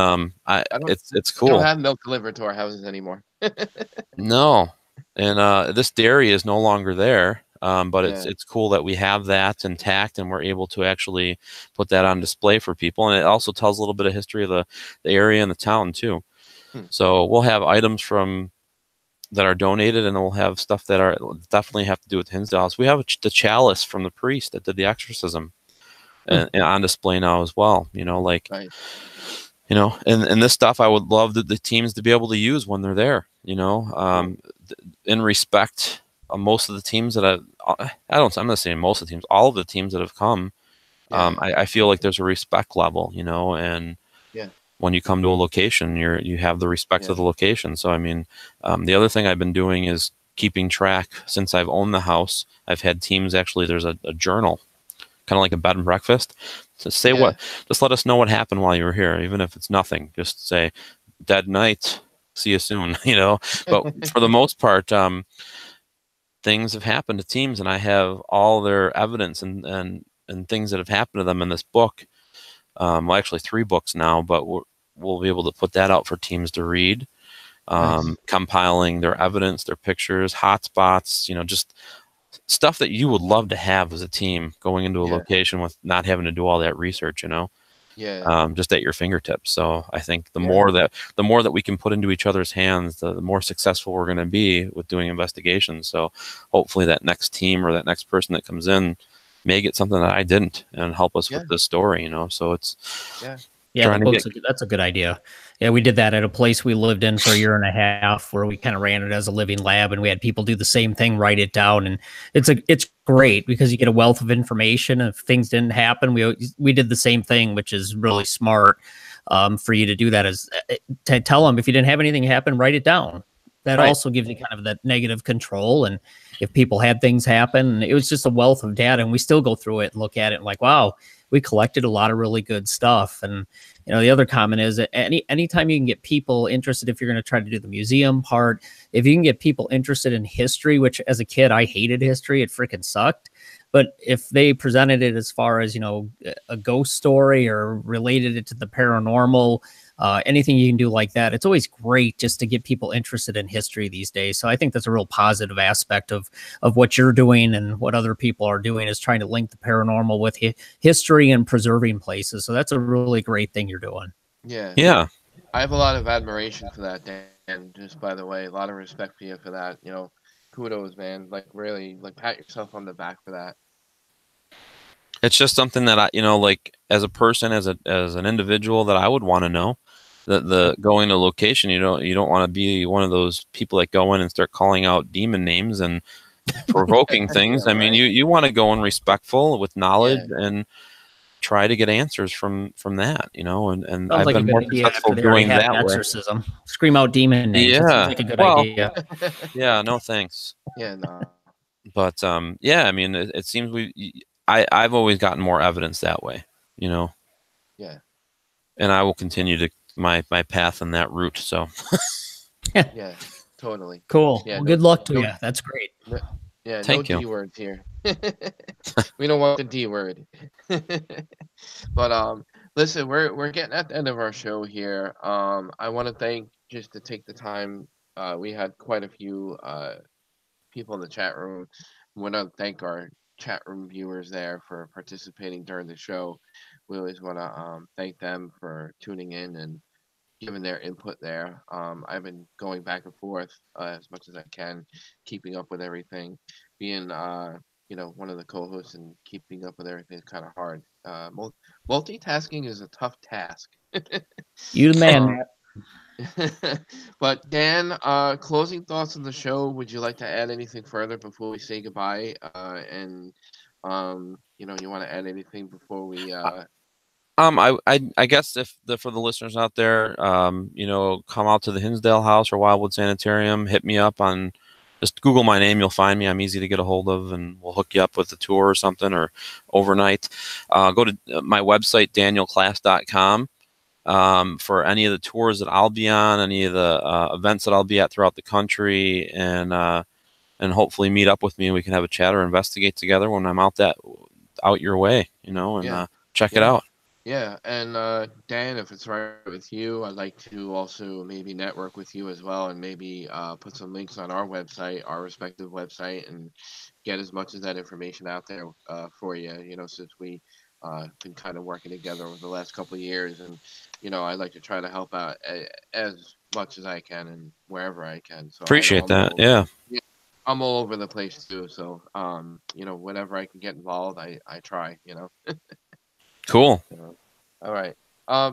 it's cool. We don't have milk delivered to our houses anymore. No, and this dairy is no longer there. But it's cool that we have that intact and we're able to actually put that on display for people. And it also tells a little bit of history of the area and the town too. So we'll have items that are donated, and we'll have stuff that are definitely have to do with Hinsdale House. We have the chalice from the priest that did the exorcism and on display now as well. You know, like, you know, and this stuff I would love the teams to be able to use when they're there, you know, in respect. Most of the teams that I'm not saying most of the teams, all of the teams that have come, I feel like there's a respect level, you know, and when you come to a location, you have the respect of the location. So, I mean, the other thing I've been doing is keeping track since I've owned the house. I've had teams, actually, there's a journal, kind of like a bed and breakfast, to say just let us know what happened while you were here, even if it's nothing. Just say, dead night, see you soon, you know. But for the most part, things have happened to teams, and I have all their evidence and things that have happened to them in this book. Well, actually 3 books now, but we'll be able to put that out for teams to read, compiling their evidence, their pictures, hotspots, you know, just stuff that you would love to have as a team going into a location with not having to do all that research, you know. Yeah. just at your fingertips. So I think the Yeah. more that we can put into each other's hands, the more successful we're going to be with doing investigations. So hopefully that next team or that next person that comes in may get something that I didn't and help us Yeah. with this story, you know. So it's Yeah, trying to get. that's a good idea. Yeah, we did that at a place we lived in for a year and a half, where we kind of ran it as a living lab, and we had people do the same thing, write it down, and it's great because you get a wealth of information. If things didn't happen, we did the same thing, which is really smart for you to do that. Is to tell them if you didn't have anything happen, write it down. That Right. also gives you kind of that negative control. And if people had things happen, it was just a wealth of data, and we still go through it and look at it and like, wow, we collected a lot of really good stuff. And you know, the other comment is that anytime you can get people interested, if you're going to try to do the museum part, if you can get people interested in history, which as a kid I hated history, it freaking sucked. But if they presented it as far as, you know, a ghost story or related it to the paranormal, anything you can do like that, it's always great just to get people interested in history these days. So I think that's a real positive aspect of what you're doing, and what other people are doing is trying to link the paranormal with history and preserving places. So that's a really great thing you're doing. Yeah. Yeah. I have a lot of admiration for that, Dan. Just by the way, a lot of respect for you for that. You know, kudos, man. Like really, like pat yourself on the back for that. It's just something that I, you know, like as a person, as an individual, that I would want to know. The going to location, you don't want to be one of those people that go in and start calling out demon names and provoking things. Yeah, I mean, right. you want to go in respectful with knowledge Yeah. and try to get answers from that, you know. And Sounds I've like a been good more idea successful after they already doing had an that way. exorcism. Scream out demon names. That seems Yeah. like a good Well, idea. yeah. No thanks. Yeah, no. But yeah. I mean, it seems I've always gotten more evidence that way, you know. Yeah. And I will continue to my path in that route. So Yeah. Totally. Cool. Yeah. Well, No. good luck to No. you. That's great. No, yeah. No thank you. D words here. We don't want the D word. But listen, we're getting at the end of our show here. I want to thank, just to take the time. We had quite a few people in the chat room. We want to thank our chat room viewers there for participating during the show. We always want to thank them for tuning in and giving their input there. I've been going back and forth as much as I can, keeping up with everything. Being one of the co-hosts and keeping up with everything is kind of hard. Multitasking is a tough task. You the man, Um, Matt. but Dan, closing thoughts on the show. Would you like to add anything further before we say goodbye? And you want to add anything before we? I guess if for the listeners out there, come out to the Hinsdale House or Wildwood Sanitarium, hit me up on, just Google my name, you'll find me. I'm easy to get a hold of, and we'll hook you up with a tour or something, or overnight. Go to my website, danielklaes.com, for any of the tours that I'll be on, any of the events that I'll be at throughout the country, and hopefully meet up with me and we can have a chat or investigate together when I'm out your way, and Yeah. check it Yeah. out. Yeah, and Dan, if it's right with you, I'd like to also maybe network with you as well, and maybe put some links on our website, our respective website, and get as much of that information out there for you. Since we been kind of working together over the last couple of years, and I'd like to try to help out as much as I can and wherever I can. So I know Appreciate that. Yeah. I'm all over the place too. So whenever I can get involved, I try. Cool. All right.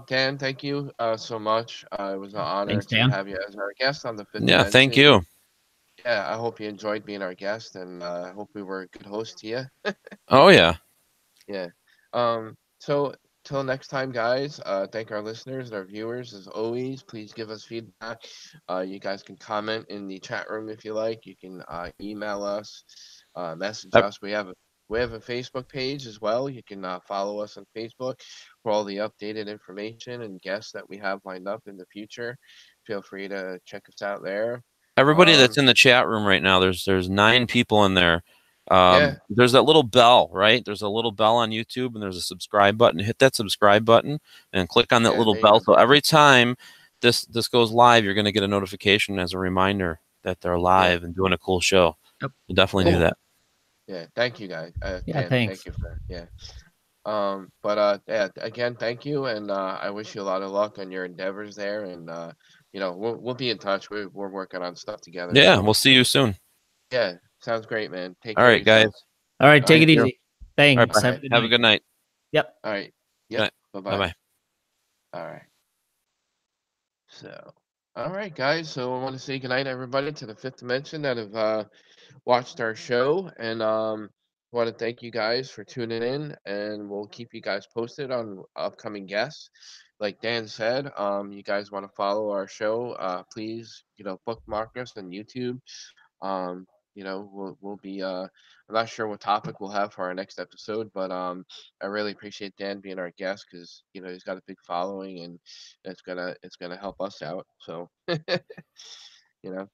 Dan, thank you so much. It was an honor Thanks, to Dan. have you as our guest on the Fifth Yeah. Thank Dimension. you. Yeah, I hope you enjoyed being our guest, and I hope we were a good host to you. Oh yeah. Yeah. So till next time, guys. Thank our listeners and our viewers as always. Please give us feedback. You guys can comment in the chat room if you like. You can email us, message us. We have a Facebook page as well. You can follow us on Facebook for all the updated information and guests that we have lined up in the future. Feel free to check us out there. Everybody that's in the chat room right now, there's 9 people in there. Yeah. There's that little bell, right? There's a little bell on YouTube, and there's a subscribe button. Hit that subscribe button and click on that Yeah, little there you bell. go. So every time this goes live, you're going to get a notification as a reminder that they're live and doing a cool show. Yep. We'll definitely do that. Yeah, thank you guys. Yeah, Dan, thanks. thank you for Yeah, again, thank you, and I wish you a lot of luck on your endeavors there. And we'll be in touch. We're working on stuff together. Yeah, So we'll see you soon. yeah, sounds great, man. Take All care of right, guys. yourself. All right, All take right, it Thank you. easy. All right, Thanks. all bye. Have a right, good Have a night. good night. Yep. all right. Good Yep. night. Bye Bye bye. bye. All right. So, all right, guys. So I want to say goodnight, everybody, to the Fifth Dimension that have watched our show, and want to thank you guys for tuning in, and we'll keep you guys posted on upcoming guests. Like Dan said, you guys want to follow our show, please, bookmark us on YouTube. Um, we'll be I'm not sure what topic we'll have for our next episode, but I really appreciate Dan being our guest because he's got a big following and it's gonna help us out. So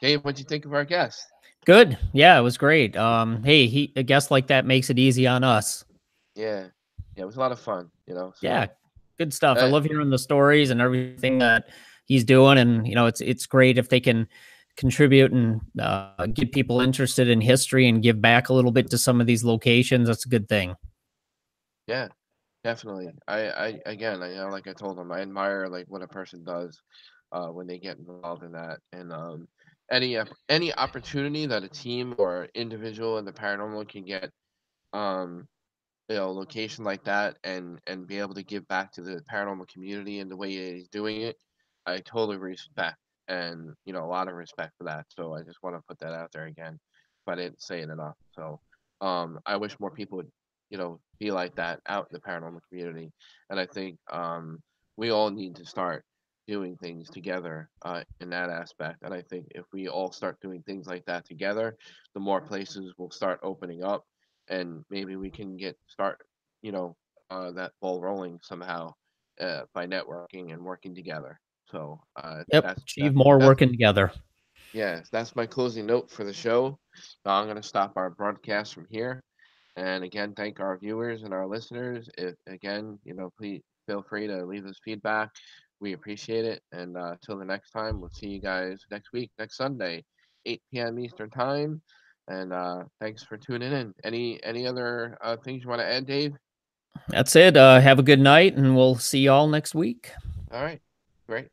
Dave, what'd you think of our guest? Good. Yeah, it was great. Hey, a guest like that makes it easy on us. Yeah, yeah, it was a lot of fun. Yeah, So good stuff. I uh, love hearing the stories and everything that he's doing, and it's great if they can contribute and get people interested in history and give back a little bit to some of these locations. That's a good thing. yeah, definitely. Again, like I told him, I admire like what a person does when they get involved in that, and any opportunity that a team or individual in the paranormal can get, um, location like that, and be able to give back to the paranormal community in the way that he's doing it, I totally respect, and a lot of respect for that. So I just want to put that out there again, if I didn't say it enough. So I wish more people would be like that out in the paranormal community, and I think we all need to start doing things together in that aspect. And I think if we all start doing things like that together, the more places will start opening up, and maybe we can start you know that ball rolling somehow by networking and working together. So Yep, achieve more that's working together. yeah, that's my closing note for the show. So I'm going to stop our broadcast from here, and again, thank our viewers and our listeners. If again, please feel free to leave us feedback. We appreciate it. And till the next time, we'll see you guys next week, next Sunday, 8 p.m. Eastern time. And thanks for tuning in. Any other things you want to add, Dave? That's it. Have a good night, and we'll see y'all next week. All right, great.